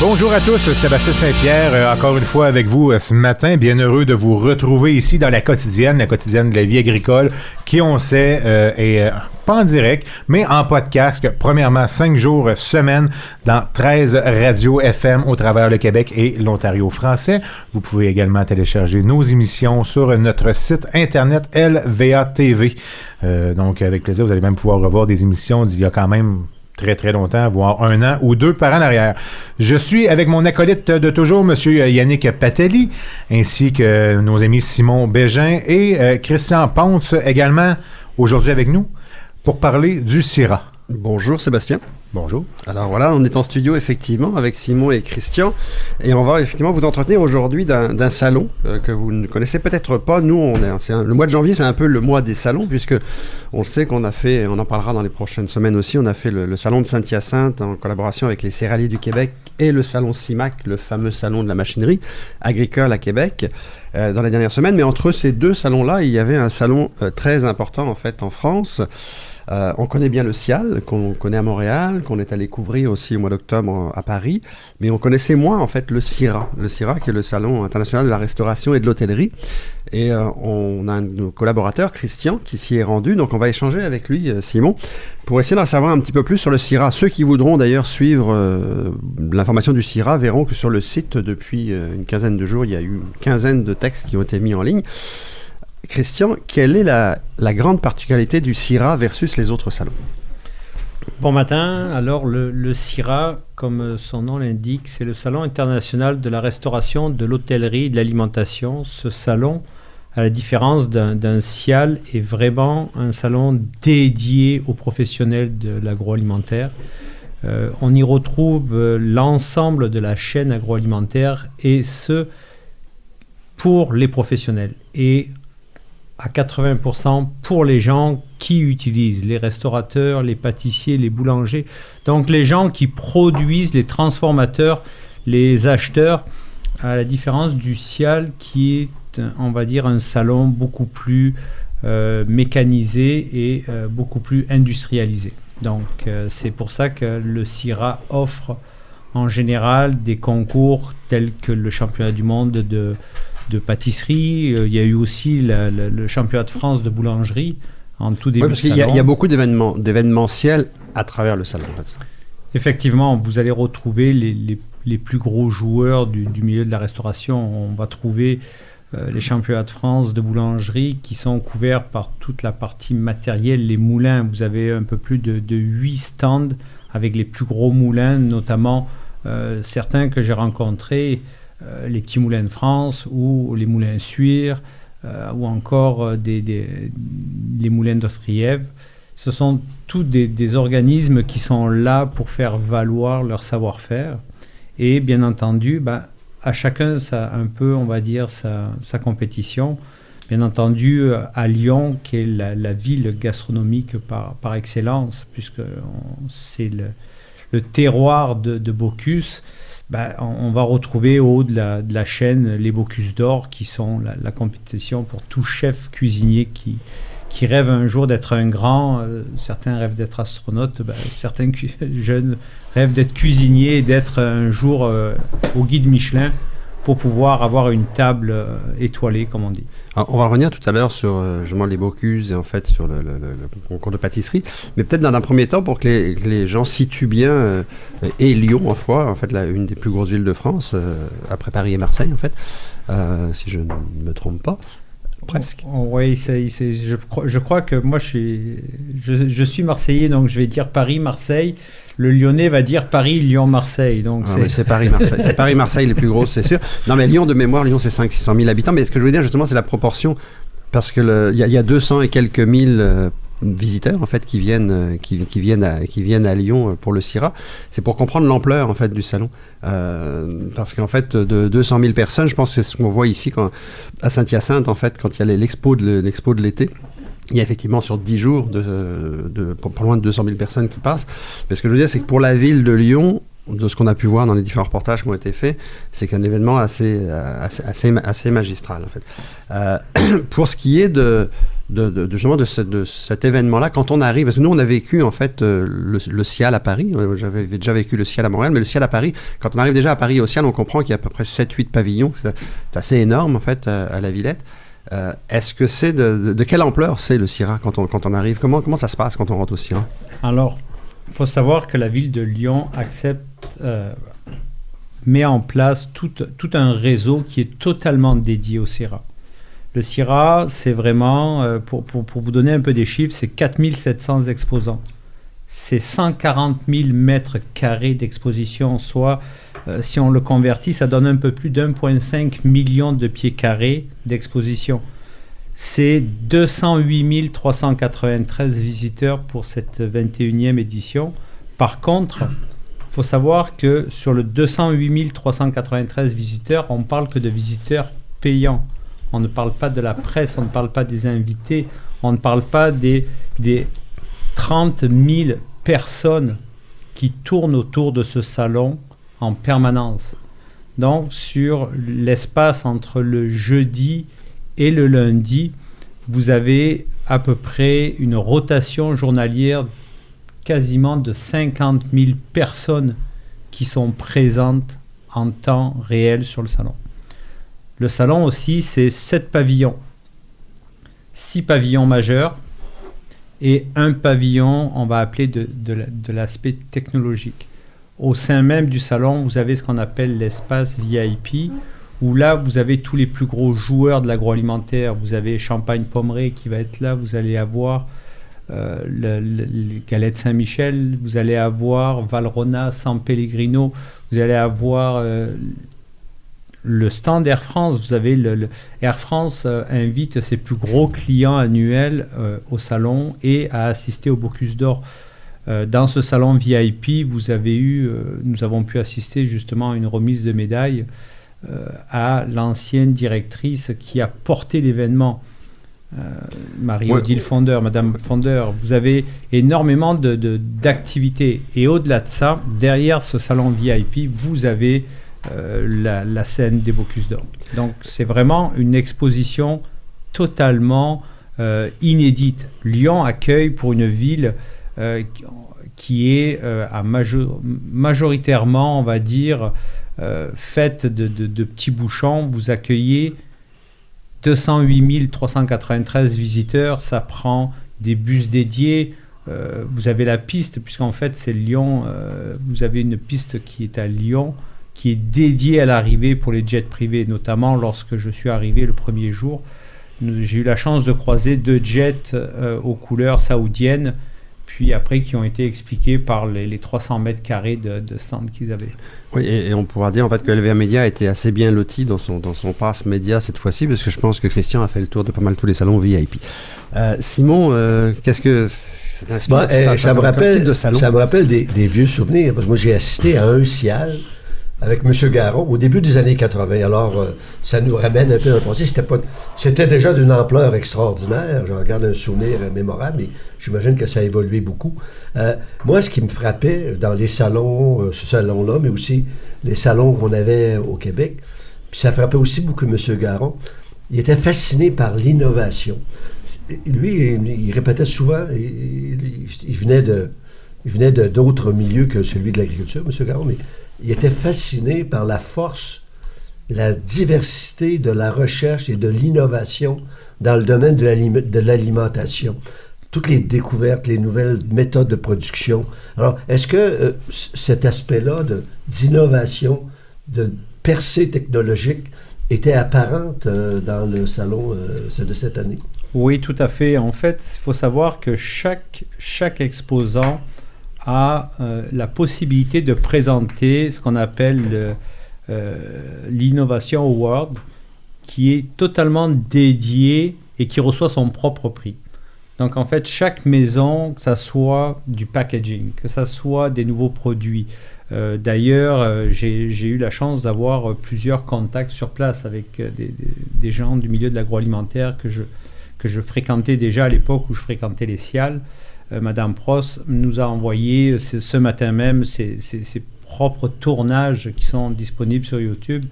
Bonjour à tous, Sébastien Saint-Pierre, encore une fois avec vous ce matin. Bien heureux de vous retrouver ici dans la quotidienne de la vie agricole, qui on sait est pas en direct, mais en podcast. Premièrement, 5 jours semaine dans 13 radios FM au travers le Québec et l'Ontario français. Vous pouvez également télécharger nos émissions sur notre site internet LVA TV. Donc, avec plaisir, vous allez même pouvoir revoir des émissions d'il y a quand même très, très longtemps, voire 1 an ou 2 par en arrière. Je suis avec mon acolyte de toujours, M. Yannick Patelli, ainsi que nos amis Simon Bégin et Christian Ponce également aujourd'hui avec nous pour parler du Syrah. Bonjour Sébastien. Bonjour. Alors voilà, on est en studio effectivement avec Simon et Christian et on va effectivement vous entretenir aujourd'hui d'un salon que vous ne connaissez peut-être pas. Nous, le mois de janvier, c'est un peu le mois des salons puisque on le sait qu'on a fait, on en parlera dans les prochaines semaines aussi, on a fait le salon de Saint-Hyacinthe en collaboration avec les céréaliers du Québec et le salon CIMAC, le fameux salon de la machinerie agricole à Québec dans les dernières semaines. Mais entre ces deux salons-là, il y avait un salon très important en fait en France. On connaît bien le Cial, qu'on connaît à Montréal, qu'on est allé couvrir aussi au mois d'octobre à Paris, mais on connaissait moins en fait le Syrah. Le Syrah qui est le Salon international de la restauration et de l'hôtellerie. Et on a un de nos collaborateurs, Christian, qui s'y est rendu. Donc on va échanger avec lui, Simon, pour essayer d'en savoir un petit peu plus sur le Syrah. Ceux qui voudront d'ailleurs suivre l'information du Syrah verront que sur le site, depuis une quinzaine de jours, il y a eu une quinzaine de textes qui ont été mis en ligne. Christian, quelle est la grande particularité du Syrah versus les autres salons? Bon matin. Alors le Syrah, comme son nom l'indique, c'est le Salon international de la restauration, de l'hôtellerie et de l'alimentation. Ce salon, à la différence d'un Cial, est vraiment un salon dédié aux professionnels de l'agroalimentaire. On y retrouve l'ensemble de la chaîne agroalimentaire et ce, pour les professionnels. Et à 80% pour les gens qui utilisent, les restaurateurs, les pâtissiers, les boulangers. Donc les gens qui produisent, les transformateurs, les acheteurs, à la différence du Cial qui est, on va dire, un salon beaucoup plus mécanisé et beaucoup plus industrialisé. Donc c'est pour ça que le Syrah offre en général des concours tels que le championnat du monde de pâtisserie. Il y a eu aussi le championnat de France de boulangerie en tout début de salon. Il y a beaucoup d'événementiels à travers le salon. En fait. Effectivement, vous allez retrouver les plus gros joueurs du milieu de la restauration. On va trouver les championnats de France de boulangerie qui sont couverts par toute la partie matérielle, les moulins. Vous avez un peu plus de 8 stands avec les plus gros moulins, notamment certains que j'ai rencontrés, les petits moulins de France ou les moulins Suire ou encore les moulins d'Autrièvre. Ce sont tous des organismes qui sont là pour faire valoir leur savoir-faire et bien entendu à chacun un peu on va dire sa compétition. Bien entendu à Lyon qui est la ville gastronomique par excellence puisque c'est le terroir de Bocuse. On va retrouver au haut de la chaîne les Bocuse d'Or qui sont la compétition pour tout chef cuisinier qui rêve un jour d'être un grand. Certains rêvent d'être astronautes, certains jeunes rêvent d'être cuisiniers et d'être un jour au guide Michelin pour pouvoir avoir une table étoilée, comme on dit. Alors, on va revenir tout à l'heure sur justement les Bocuse et en fait sur le concours de pâtisserie, mais peut-être dans un premier temps pour que les gens situent bien et Lyon en fait une des plus grosses villes de France après Paris et Marseille en fait, si je ne me trompe pas. Presque. Oui, je crois que moi je suis Marseillais, donc je vais dire Paris-Marseille. Le Lyonnais va dire Paris-Lyon-Marseille. Donc c'est Paris-Marseille. C'est Paris-Marseille les plus grosses, c'est sûr. Non, mais Lyon, de mémoire, Lyon, c'est 500-600 000 habitants. Mais ce que je veux dire, justement, c'est la proportion. Parce qu'il y a 200 et quelques mille visiteurs, en fait, qui viennent à Lyon pour le Syrah. C'est pour comprendre l'ampleur, en fait, du salon. Parce qu'en fait, de 200 000 personnes, je pense que c'est ce qu'on voit ici à Saint-Hyacinthe, en fait, quand il y a l'expo de l'été. Il y a effectivement sur 10 jours pas loin de 200 000 personnes qui passent. Mais ce que je veux dire, c'est que pour la ville de Lyon, de ce qu'on a pu voir dans les différents reportages qui ont été faits, c'est qu'un événement assez magistral en fait. Pour ce qui est de justement de cet événement-là quand on arrive. Parce que nous, on a vécu en fait le Cial à Paris. J'avais déjà vécu le Cial à Montréal, mais le Cial à Paris, quand on arrive déjà à Paris au Cial, on comprend qu'il y a à peu près 7-8 pavillons. C'est assez énorme en fait à la Villette. Est-ce que c'est de quelle ampleur c'est le CIRA quand on arrive? Comment ça se passe quand on rentre au CIRA? Alors, il faut savoir que la ville de Lyon met en place tout un réseau qui est totalement dédié au CIRA. Le CIRA, c'est vraiment, pour vous donner un peu des chiffres, c'est 4700 exposants. C'est 140 000 mètres carrés d'exposition, soit, si on le convertit, ça donne un peu plus d'1,5 million de pieds carrés d'exposition. C'est 208 393 visiteurs pour cette 21e édition. Par contre, il faut savoir que sur le 208 393 visiteurs, on ne parle que de visiteurs payants. On ne parle pas de la presse, on ne parle pas des invités, on ne parle pas des 30 000 personnes qui tournent autour de ce salon en permanence. Donc, sur l'espace entre le jeudi et le lundi, vous avez à peu près une rotation journalière quasiment de 50 000 personnes qui sont présentes en temps réel sur le salon. Le salon aussi, c'est 7 pavillons. 6 pavillons majeurs et un pavillon, on va appeler de l'aspect technologique. Au sein même du salon, vous avez ce qu'on appelle l'espace VIP, où là, vous avez tous les plus gros joueurs de l'agroalimentaire. Vous avez Champagne Pommery qui va être là, vous allez avoir les Galettes Saint-Michel, vous allez avoir Valrhona, San Pellegrino, vous allez avoir le stand Air France. Vous avez Air France invite ses plus gros clients annuels au salon et à assister au Bocuse d'Or. Dans ce salon VIP, nous avons pu assister justement à une remise de médaille à l'ancienne directrice qui a porté l'événement, Marie-Odile Fondeur, Madame Fondeur. Vous avez énormément d'activités. Et au-delà de ça, derrière ce salon VIP, vous avez la scène des Bocuse d'Or. Donc c'est vraiment une exposition totalement inédite. Lyon accueille pour une ville qui est majoritairement, on va dire, faite de petits bouchons. Vous accueillez 208 393 visiteurs, ça prend des bus dédiés. Vous avez la piste, puisqu'en fait c'est Lyon, vous avez une piste qui est à Lyon, qui est dédiée à l'arrivée pour les jets privés. Notamment lorsque je suis arrivé le premier jour, j'ai eu la chance de croiser 2 jets aux couleurs saoudiennes, puis après qui ont été expliqués par les 300 mètres carrés de stand qu'ils avaient. Oui, et on pourra dire en fait que LVA Média a été assez bien loti dans son pass média cette fois-ci, parce que je pense que Christian a fait le tour de pas mal tous les salons VIP. Simon, qu'est-ce que c'est un ça me rappelle des vieux souvenirs, parce que moi j'ai assisté à un Cial avec M. Garon au début des années 80. Alors, ça nous ramène un peu dans le passé. C'était déjà d'une ampleur extraordinaire. J'en garde un souvenir mémorable, mais j'imagine que ça a évolué beaucoup. Moi, ce qui me frappait dans les salons, ce salon-là, mais aussi les salons qu'on avait au Québec, puis ça frappait aussi beaucoup M. Garon, il était fasciné par l'innovation. Lui, il répétait souvent, il venait d'autres milieux que celui de l'agriculture, M. Garon, mais il était fasciné par la force, la diversité de la recherche et de l'innovation dans le domaine de l'alimentation. Toutes les découvertes, les nouvelles méthodes de production. Alors, est-ce que cet aspect-là d'innovation, de percée technologique était apparente dans le salon de cette année? Oui, tout à fait. En fait, il faut savoir que chaque exposant a la possibilité de présenter ce qu'on appelle l'Innovation Award, qui est totalement dédié et qui reçoit son propre prix. Donc en fait, chaque maison, que ça soit du packaging, que ça soit des nouveaux produits. D'ailleurs, j'ai eu la chance d'avoir plusieurs contacts sur place avec des gens du milieu de l'agroalimentaire que je fréquentais déjà à l'époque où je fréquentais les Cial. Madame Pross nous a envoyé ce matin même ses propres tournages qui sont disponibles sur YouTube,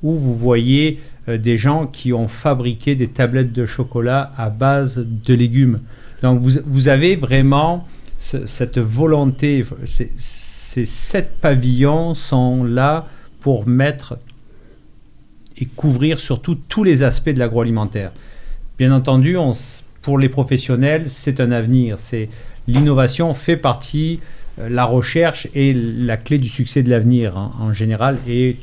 où vous voyez des gens qui ont fabriqué des tablettes de chocolat à base de légumes. Donc vous avez vraiment cette volonté. Ces 7 pavillons sont là pour mettre et couvrir surtout tous les aspects de l'agroalimentaire. Bien entendu, pour les professionnels, c'est un avenir. L'innovation fait partie, la recherche est la clé du succès de l'avenir en général, et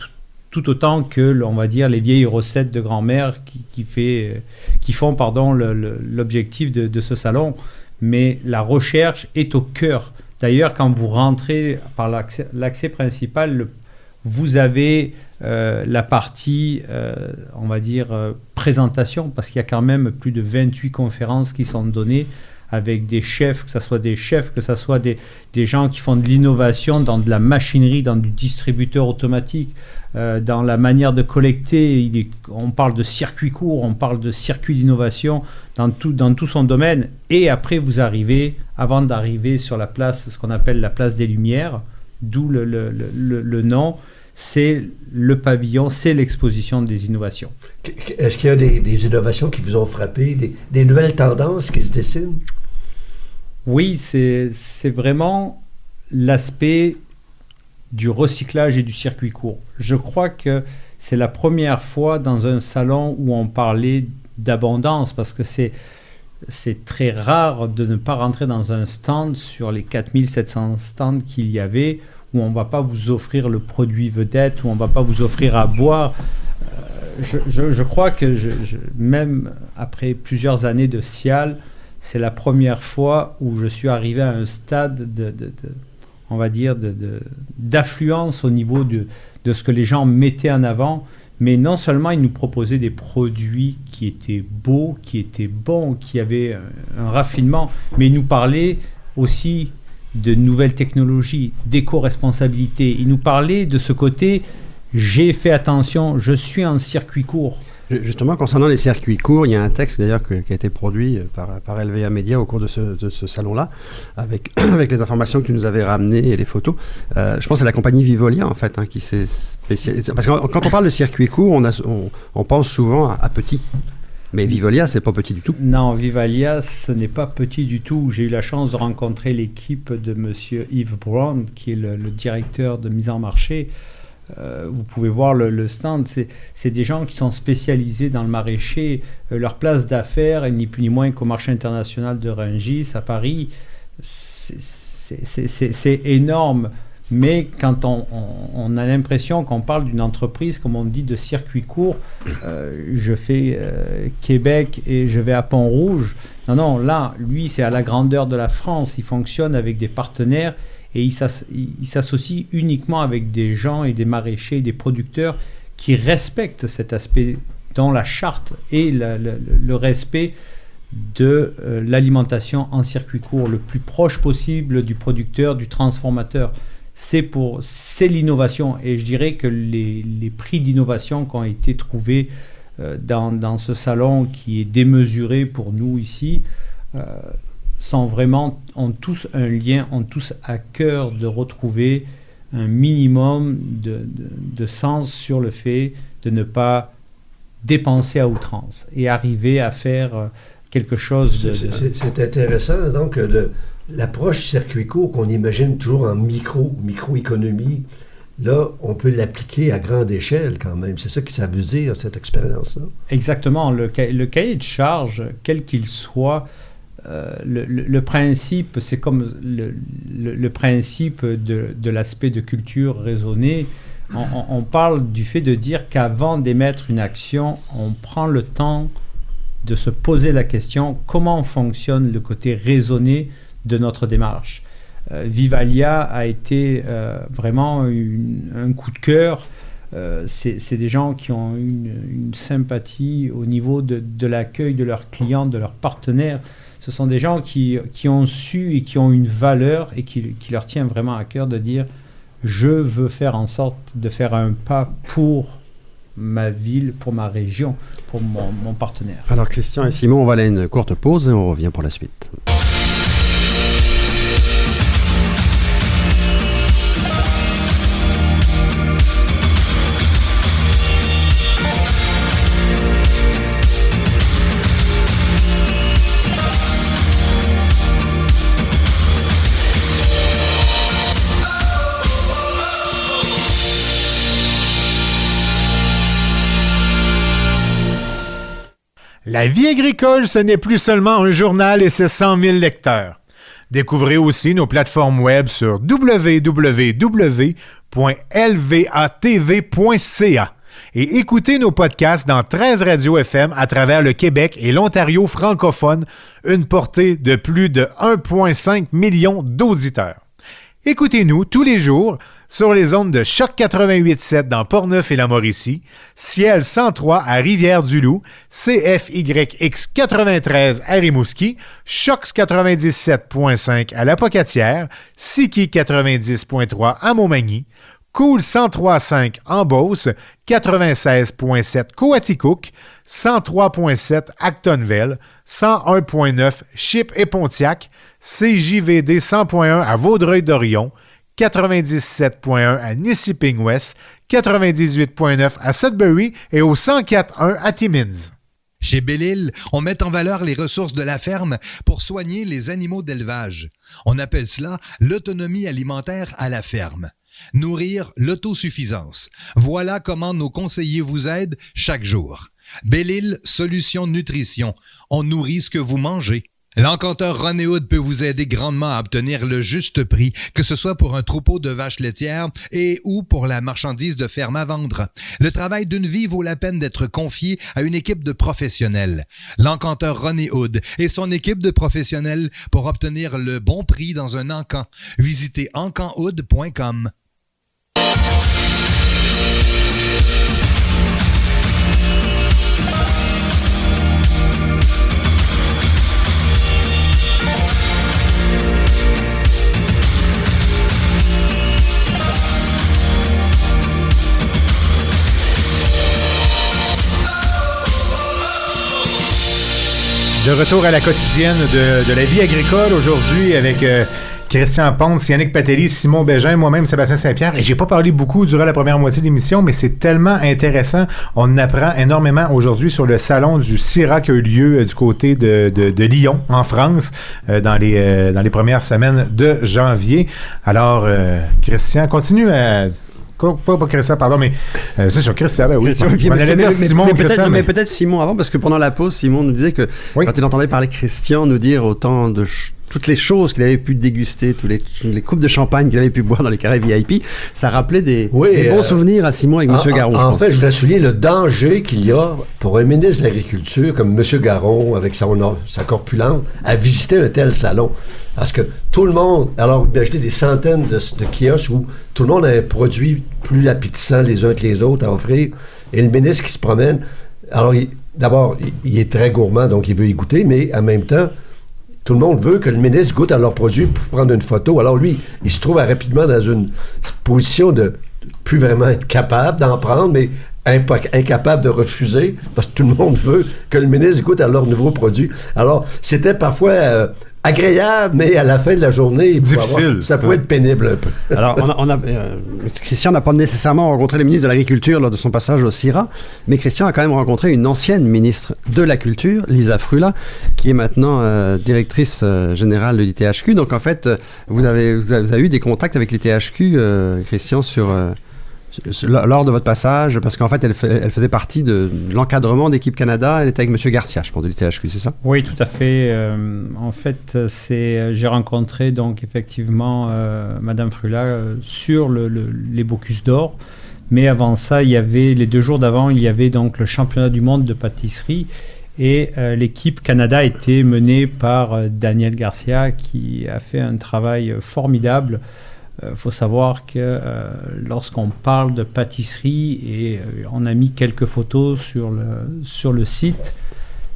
tout autant que, on va dire, les vieilles recettes de grand-mère qui font l'objectif de ce salon. Mais la recherche est au cœur. D'ailleurs, quand vous rentrez par l'accès principal, vous avez la partie, on va dire, présentation, parce qu'il y a quand même plus de 28 conférences qui sont données avec des chefs, que ce soit des gens qui font de l'innovation dans de la machinerie, dans du distributeur automatique, dans la manière de collecter. On parle de circuit court, on parle de circuit d'innovation dans tout son domaine. Et après, vous arrivez, avant d'arriver sur la place, ce qu'on appelle la place des Lumières, d'où le nom, c'est le pavillon, c'est l'exposition des innovations. Est-ce qu'il y a des innovations qui vous ont frappé, des nouvelles tendances qui se dessinent? Oui, c'est vraiment l'aspect du recyclage et du circuit court. Je crois que c'est la première fois dans un salon où on parlait d'abondance, parce que c'est très rare de ne pas rentrer dans un stand sur les 4700 stands qu'il y avait, où on ne va pas vous offrir le produit vedette, où on ne va pas vous offrir à boire. Je crois que même après plusieurs années de Cial, c'est la première fois où je suis arrivé à un stade on va dire, d'affluence au niveau de ce que les gens mettaient en avant. Mais non seulement ils nous proposaient des produits qui étaient beaux, qui étaient bons, qui avaient un raffinement, mais ils nous parlaient aussi de nouvelles technologies, d'éco-responsabilité. Ils nous parlaient de ce côté, j'ai fait attention, je suis en circuit court. Justement, concernant les circuits courts, il y a un texte d'ailleurs qui a été produit par LVA Média au cours de ce salon-là, avec les informations que tu nous avais ramenées et les photos. Je pense que c'est la compagnie Vivolia, en fait, qui s'est spécialisée. Parce que quand on parle de circuit court, on pense souvent à petit. Mais Vivolia, c'est pas petit du tout. Non, Vivolia, ce n'est pas petit du tout. J'ai eu la chance de rencontrer l'équipe de monsieur Yves Brown, qui est le directeur de mise en marché. Vous pouvez voir le stand, c'est des gens qui sont spécialisés dans le maraîcher. Leur place d'affaires est ni plus ni moins qu'au marché international de Rungis à Paris. C'est énorme, mais quand on a l'impression qu'on parle d'une entreprise, comme on dit, de circuit court, je fais Québec et je vais à Pont-Rouge. Non, là, lui, c'est à la grandeur de la France. Il fonctionne avec des partenaires. Et il s'associe uniquement avec des gens et des maraîchers et des producteurs qui respectent cet aspect dans la charte et le respect de l'alimentation en circuit court, le plus proche possible du producteur, du transformateur. C'est l'innovation. Et je dirais que les prix d'innovation qui ont été trouvés dans ce salon, qui est démesuré pour nous ici, ont tous un lien, ont tous à cœur de retrouver un minimum de sens sur le fait de ne pas dépenser à outrance et arriver à faire quelque chose de... C'est intéressant, donc, l'approche circuit court qu'on imagine toujours en microéconomie, là, on peut l'appliquer à grande échelle quand même. C'est ça que ça veut dire, cette expérience-là. Exactement. Le cahier de charge, quel qu'il soit, le principe, c'est comme le principe de l'aspect de culture raisonnée. On parle du fait de dire qu'avant d'émettre une action, on prend le temps de se poser la question comment fonctionne le côté raisonné de notre démarche. Vivalia a été vraiment un coup de cœur. C'est des gens qui ont une sympathie au niveau de l'accueil de leurs clients, de leurs partenaires. Ce sont des gens qui ont su et qui ont une valeur et qui leur tient vraiment à cœur de dire « Je veux faire en sorte de faire un pas pour ma ville, pour ma région, pour mon partenaire. » Alors Christian et Simon, on va aller à une courte pause et on revient pour la suite. La vie agricole, ce n'est plus seulement un journal et ses 100 000 lecteurs. Découvrez aussi nos plateformes web sur www.lvatv.ca et écoutez nos podcasts dans 13 radios FM à travers le Québec et l'Ontario francophone, une portée de plus de 1,5 million d'auditeurs. Écoutez-nous tous les jours sur les ondes de Choc 88.7 dans Portneuf et la Mauricie, Ciel 103 à Rivière-du-Loup, CFYX 93 à Rimouski, Choc 97.5 à La Pocatière, Siki 90.3 à Montmagny, Cool 103.5 en Beauce, 96.7 Coaticook, 103.7 Actonville, 101.9 Chypre et Pontiac, CJVD 100.1 à Vaudreuil-Dorion, 97.1 à Nissiping-Ouest, 98.9 à Sudbury et au 104.1 à Timmins. Chez Belle-Île, on met en valeur les ressources de la ferme pour soigner les animaux d'élevage. On appelle cela l'autonomie alimentaire à la ferme. Nourrir l'autosuffisance. Voilà comment nos conseillers vous aident chaque jour. Belle-Île Solutions Nutrition. On nourrit ce que vous mangez. L'encanteur René Hood peut vous aider grandement à obtenir le juste prix, que ce soit pour un troupeau de vaches laitières et ou pour la marchandise de ferme à vendre. Le travail d'une vie vaut la peine d'être confié à une équipe de professionnels. L'encanteur René Hood et son équipe de professionnels pour obtenir le bon prix dans un encan. Visitez encanhood.com. De retour à la quotidienne de la vie agricole aujourd'hui avec Christian Ponce, Yannick Patelli, Simon Bégin, moi-même Sébastien Saint-Pierre. Et j'ai pas parlé beaucoup durant la première moitié de l'émission, mais c'est tellement intéressant. On apprend énormément aujourd'hui sur le salon du CIRA qui a eu lieu du côté de Lyon, en France, dans les premières semaines de janvier. Alors, Christian, continue à... Pas Christian, pardon, mais c'est sûr, Christian, ben oui. Mais peut-être Simon avant, parce que pendant la pause, Simon nous disait que quand il entendait parler Christian nous dire autant de toutes les choses qu'il avait pu déguster, toutes les coupes de champagne qu'il avait pu boire dans les carrés VIP, ça rappelait des bons souvenirs à Simon avec M. Garon. En fait, je voudrais souligner le danger qu'il y a pour un ministre de l'Agriculture comme M. Garon, avec sa corpulence, à visiter un tel salon. Parce que tout le monde, alors imaginez des centaines de kiosques où tout le monde a un produit plus appétissant les uns que les autres à offrir, et le ministre qui se promène, alors d'abord, il est très gourmand, donc il veut y goûter, mais en même temps, tout le monde veut que le ministre goûte à leurs produits pour prendre une photo. Alors lui, il se trouve rapidement dans une position de plus vraiment être capable d'en prendre, mais incapable de refuser, parce que tout le monde veut que le ministre goûte à leurs nouveaux produits. Alors, c'était parfois agréable, mais à la fin de la journée, difficile. Ça pouvait être pénible un peu. Alors, Christian n'a pas nécessairement rencontré le ministre de l'Agriculture lors de son passage au CIRA, mais Christian a quand même rencontré une ancienne ministre de la Culture, Lisa Frula, qui est maintenant directrice générale de l'ITHQ. Donc, en fait, vous avez eu des contacts avec l'ITHQ, Christian, lors de votre passage, parce qu'en fait, elle faisait partie de l'encadrement d'Équipe Canada. Elle était avec M. Garcia, je pense, de l'ITHQ, c'est ça? Oui, tout à fait. En fait, j'ai rencontré donc effectivement Madame Frula sur les Bocuse d'Or. Mais avant ça, les 2 jours d'avant, il y avait donc le championnat du monde de pâtisserie. Et l'équipe Canada était menée par Daniel Garcia, qui a fait un travail formidable. Faut savoir que lorsqu'on parle de pâtisserie, et on a mis quelques photos sur le site,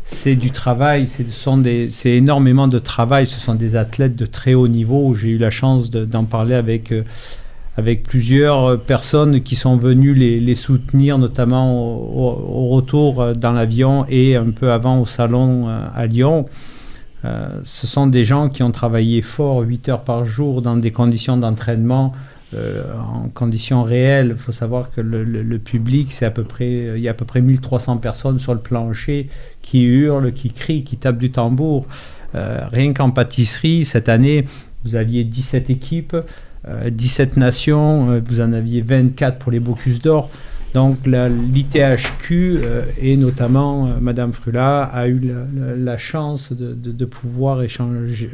c'est du travail, c'est énormément de travail, ce sont des athlètes de très haut niveau. J'ai eu la chance d'en parler avec plusieurs personnes qui sont venues les soutenir, notamment au retour dans l'avion et un peu avant au salon à Lyon. Ce sont des gens qui ont travaillé fort 8 heures par jour dans des conditions d'entraînement, en conditions réelles. Il faut savoir que le public, il y a à peu près 1300 personnes sur le plancher qui hurlent, qui crient, qui tapent du tambour. Rien qu'en pâtisserie, cette année, vous aviez 17 équipes, 17 nations, vous en aviez 24 pour les Bocuse d'Or. Donc l'ITHQ et notamment Madame Frula a eu la chance de pouvoir échanger,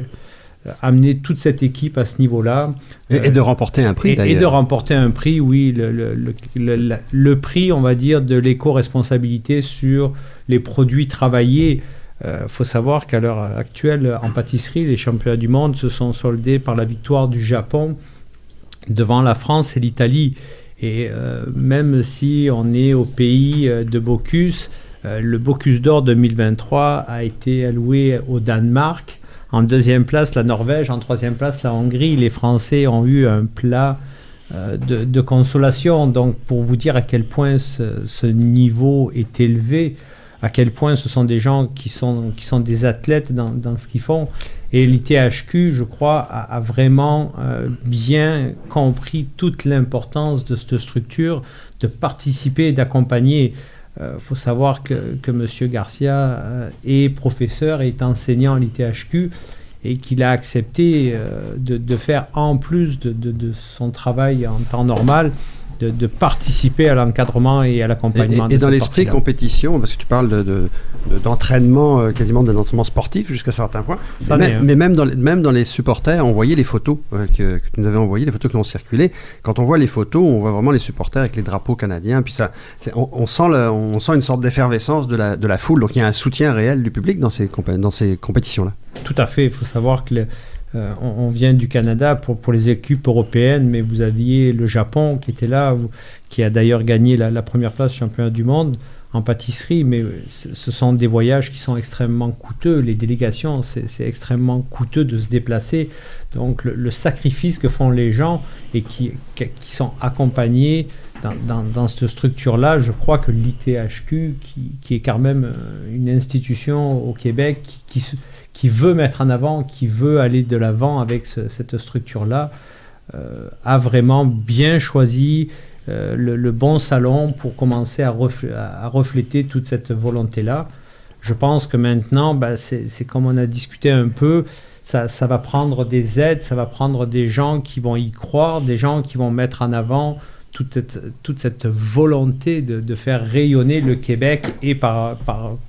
amener toute cette équipe à ce niveau-là. Et de remporter un prix, d'ailleurs. Et de remporter un prix, oui, le prix, on va dire, de l'éco-responsabilité sur les produits travaillés. Faut savoir qu'à l'heure actuelle, en pâtisserie, les championnats du monde se sont soldés par la victoire du Japon devant la France et l'Italie. Et même si on est au pays de Bocuse, le Bocuse d'or 2023 a été alloué au Danemark. En deuxième place, la Norvège. En troisième place, la Hongrie. Les Français ont eu un plat de consolation. Donc, pour vous dire à quel point ce niveau est élevé, à quel point ce sont des gens qui sont des athlètes dans ce qu'ils font. Et l'ITHQ, je crois, a vraiment bien compris toute l'importance de cette structure, de participer et d'accompagner. Faut savoir que M. Garcia est professeur et est enseignant à l'ITHQ et qu'il a accepté de faire, en plus de son travail en temps normal, de participer à l'encadrement et à l'accompagnement. Et dans l'esprit compétition, parce que tu parles d'entraînement, quasiment d'un entraînement sportif jusqu'à certains points, mais même dans les supporters, on voyait les photos que tu nous avais envoyées, les photos qui ont circulé. Quand on voit les photos, on voit vraiment les supporters avec les drapeaux canadiens, puis on sent une sorte d'effervescence de la foule, donc il y a un soutien réel du public dans ces compétitions-là. Tout à fait, il faut savoir que on vient du Canada pour les équipes européennes, mais vous aviez le Japon qui était là, qui a d'ailleurs gagné la première place championnat du monde en pâtisserie, mais ce sont des voyages qui sont extrêmement coûteux. Les délégations, c'est extrêmement coûteux de se déplacer. Donc le sacrifice que font les gens et qui sont accompagnés dans cette structure-là, je crois que l'ITHQ, qui est quand même une institution au Québec qui veut mettre en avant, qui veut aller de l'avant avec cette structure-là, a vraiment bien choisi le bon salon pour commencer à refléter toute cette volonté-là. Je pense que maintenant, c'est comme on a discuté un peu, ça va prendre des aides, ça va prendre des gens qui vont y croire, des gens qui vont mettre en avant toute cette volonté de faire rayonner le Québec et par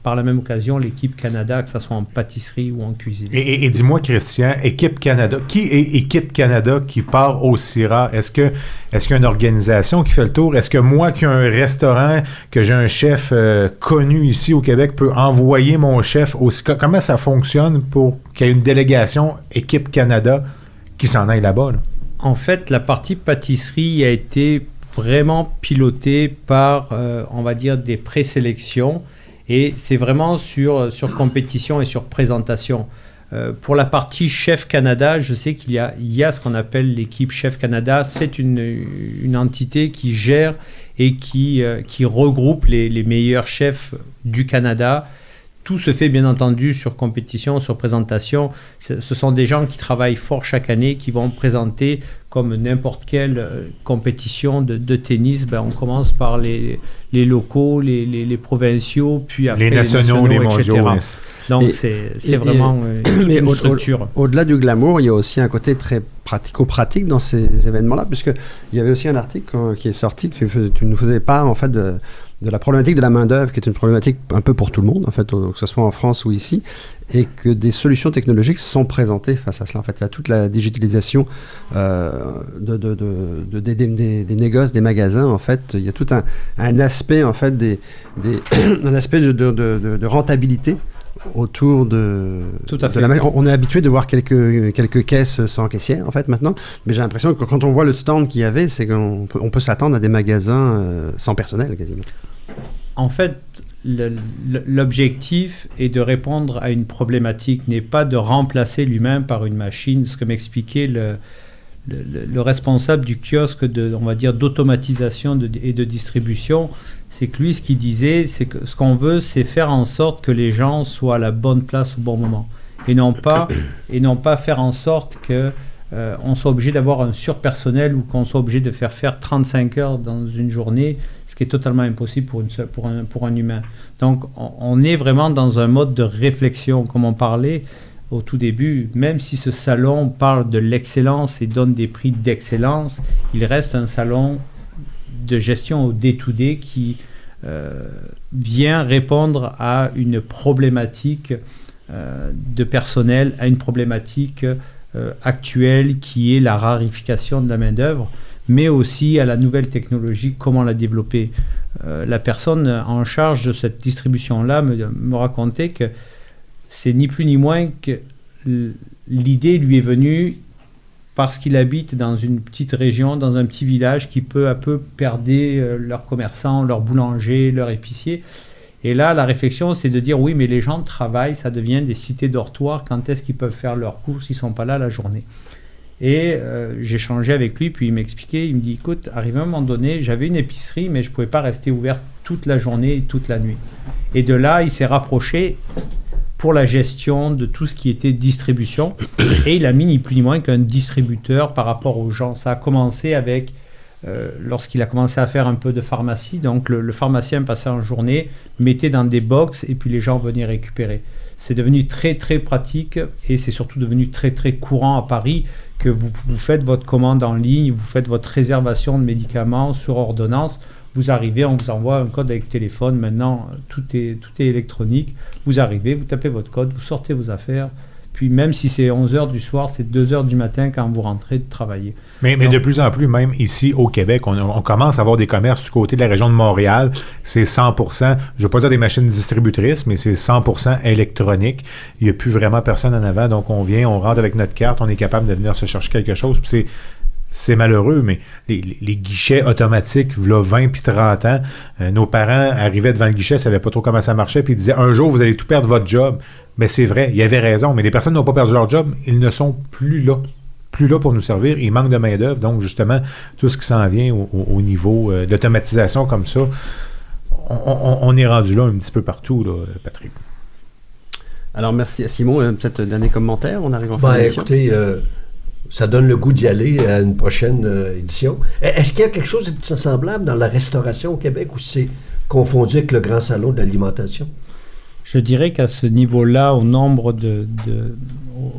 la même occasion l'équipe Canada, que ce soit en pâtisserie ou en cuisine. Et dis-moi, Christian, Équipe Canada, qui est Équipe Canada qui part au CIRA? Est-ce qu'il y a une organisation qui fait le tour? Est-ce que moi qui ai un restaurant, que j'ai un chef connu ici au Québec, peut envoyer mon chef au CIRA? Comment ça fonctionne pour qu'il y ait une délégation Équipe Canada qui s'en aille là-bas, là? En fait, la partie pâtisserie a été vraiment pilotée par, on va dire, des présélections, et c'est vraiment sur compétition et sur présentation. Pour la partie Chef Canada, je sais qu'il y a ce qu'on appelle l'équipe Chef Canada. C'est une entité qui gère et qui regroupe les meilleurs chefs du Canada. Tout se fait bien entendu sur compétition, sur présentation. Ce sont des gens qui travaillent fort chaque année, qui vont présenter comme n'importe quelle compétition de tennis. On commence par les locaux, les provinciaux, puis après les nationaux, les mondiaux. Etc. Donc c'est vraiment une structure. Au-delà du glamour, il y a aussi un côté très pratico-pratique dans ces événements-là, puisqu'il y avait aussi un article qui est sorti, tu nous faisais part en fait de la problématique de la main-d'œuvre, qui est une problématique un peu pour tout le monde, en fait, que ce soit en France ou ici, et que des solutions technologiques sont présentées face à cela. En fait, il y a toute la digitalisation des négoces, des magasins. En fait, il y a tout un aspect, en fait, un aspect de rentabilité autour de la main. On est habitué de voir quelques caisses sans caissière, en fait, maintenant, mais j'ai l'impression que quand on voit le stand qu'il y avait, c'est qu'on peut s'attendre à des magasins sans personnel, quasiment. En fait, l'objectif est de répondre à une problématique, n'est pas de remplacer l'humain par une machine. Ce que m'expliquait le responsable du kiosque on va dire, d'automatisation et de distribution, c'est que lui, ce qu'il disait, c'est que ce qu'on veut, c'est faire en sorte que les gens soient à la bonne place au bon moment. Et non pas faire en sorte qu'on soit obligé d'avoir un surpersonnel ou qu'on soit obligé de faire 35 heures dans une journée, ce qui est totalement impossible pour un humain. Donc, on est vraiment dans un mode de réflexion, comme on parlait au tout début. Même si ce salon parle de l'excellence et donne des prix d'excellence, il reste un salon de gestion au day-to-day qui vient répondre à une problématique de personnel, à une problématique actuelle qui est la rarification de la main-d'œuvre, mais aussi à la nouvelle technologie, comment la développer. La personne en charge de cette distribution-là me racontait que c'est ni plus ni moins que l'idée lui est venue parce qu'il habite dans une petite région, dans un petit village qui peu à peu perdait leurs commerçants, leurs boulangers, leurs épiciers. Et là, la réflexion, c'est de dire oui, mais les gens travaillent, ça devient des cités dortoirs. Quand est-ce qu'ils peuvent faire leurs courses? Ils ne sont pas là la journée. Et j'ai échangé avec lui, puis il m'expliquait, il me dit, écoute, arrivé à un moment donné, j'avais une épicerie, mais je ne pouvais pas rester ouvert toute la journée et toute la nuit. Et de là, il s'est rapproché pour la gestion de tout ce qui était distribution, et il a mis ni plus ni moins qu'un distributeur par rapport aux gens. Ça a commencé avec, lorsqu'il a commencé à faire un peu de pharmacie, donc le pharmacien passait en journée, mettait dans des box, et puis les gens venaient récupérer. C'est devenu très très pratique, et c'est surtout devenu très très courant à Paris, que vous faites votre commande en ligne, vous faites votre réservation de médicaments sur ordonnance, vous arrivez, on vous envoie un code avec téléphone, maintenant tout est électronique, vous arrivez, vous tapez votre code, vous sortez vos affaires, puis même si c'est 11h du soir, c'est 2h du matin quand vous rentrez de travailler. Mais de plus en plus, même ici au Québec, on commence à avoir des commerces du côté de la région de Montréal. C'est 100%, je ne veux pas dire des machines distributrices, mais c'est 100% électronique. Il n'y a plus vraiment personne en avant. Donc, on vient, on rentre avec notre carte, on est capable de venir se chercher quelque chose. Puis c'est malheureux, mais les guichets automatiques, là, 20 puis 30 ans, nos parents arrivaient devant le guichet, ne savaient pas trop comment ça marchait, puis ils disaient, un jour, vous allez tout perdre votre job. Mais c'est vrai, il y avait raison. Mais les personnes n'ont pas perdu leur job, ils ne sont plus là pour nous servir. Il manque de main-d'œuvre. Donc, justement, tout ce qui s'en vient au niveau d'automatisation comme ça, on est rendu là un petit peu partout, là, Patrick. Alors, merci à Simon. Peut-être dernier commentaire, on arrive en fin d'émission. Écoutez, ça donne le goût d'y aller à une prochaine édition. Est-ce qu'il y a quelque chose de semblable dans la restauration au Québec ou c'est confondu avec le grand salon de l'alimentation? Je dirais qu'à ce niveau-là, au nombre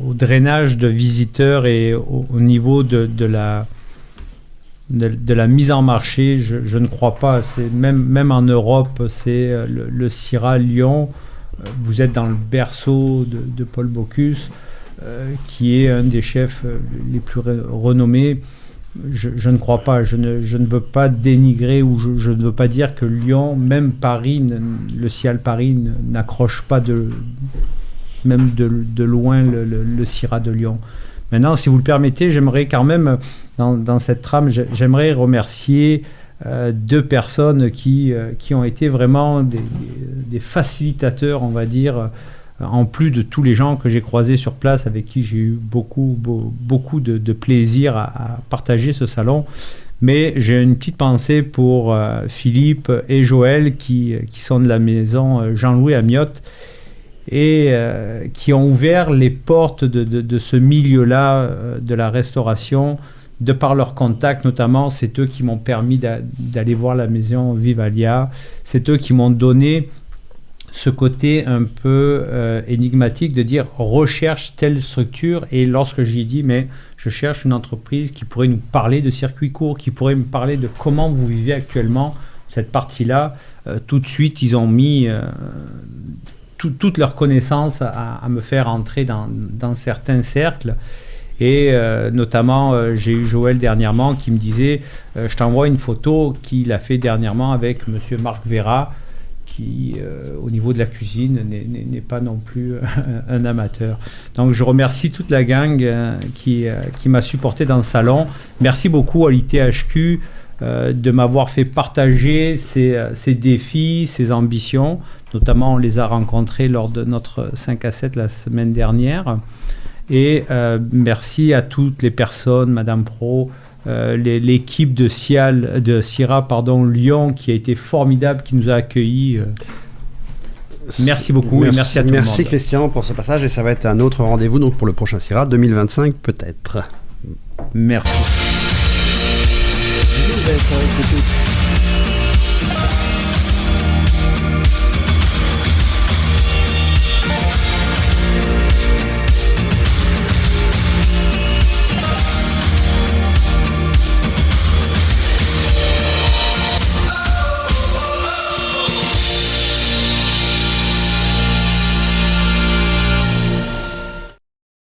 au drainage de visiteurs et au niveau de la mise en marché, je ne crois pas. C'est même en Europe, c'est le CIRA Lyon. Vous êtes dans le berceau de Paul Bocuse, qui est un des chefs les plus renommés. Je ne crois pas, je ne veux pas dénigrer ou je ne veux pas dire que Lyon, même Paris, le Cial Paris n'accroche pas même de loin le CIRA de Lyon. Maintenant, si vous le permettez, j'aimerais quand même, dans cette trame, j'aimerais remercier deux personnes qui ont été vraiment des facilitateurs, on va dire, en plus de tous les gens que j'ai croisés sur place, avec qui j'ai eu beaucoup de plaisir à partager ce salon. Mais j'ai une petite pensée pour Philippe et Joël qui sont de la maison Jean-Louis Amiotte et qui ont ouvert les portes de ce milieu-là de la restauration de par leur contact. Notamment, c'est eux qui m'ont permis d'aller voir la maison Vivalia. C'est eux qui m'ont donné ce côté un peu énigmatique de dire recherche telle structure, et lorsque j'ai dit mais je cherche une entreprise qui pourrait nous parler de circuit court, qui pourrait me parler de comment vous vivez actuellement cette partie-là, tout de suite ils ont mis toute leur connaissance à me faire entrer dans certains cercles. Et notamment, j'ai eu Joël dernièrement qui me disait je t'envoie une photo qu'il a fait dernièrement avec monsieur Marc Vera, qui, au niveau de la cuisine, n'est pas non plus un amateur. Donc, je remercie toute la gang qui m'a supporté dans le salon. Merci beaucoup à l'ITHQ de m'avoir fait partager ses défis, ses ambitions. Notamment, on les a rencontrés lors de notre 5 à 7 la semaine dernière. Et merci à toutes les personnes, Madame Pro, l'équipe de CIRA Lyon qui a été formidable, qui nous a accueillis. Merci beaucoup et merci à tout le monde. Merci Christian pour ce passage, et ça va être un autre rendez-vous donc pour le prochain CIRA 2025 peut-être. Merci. Vous avez écouté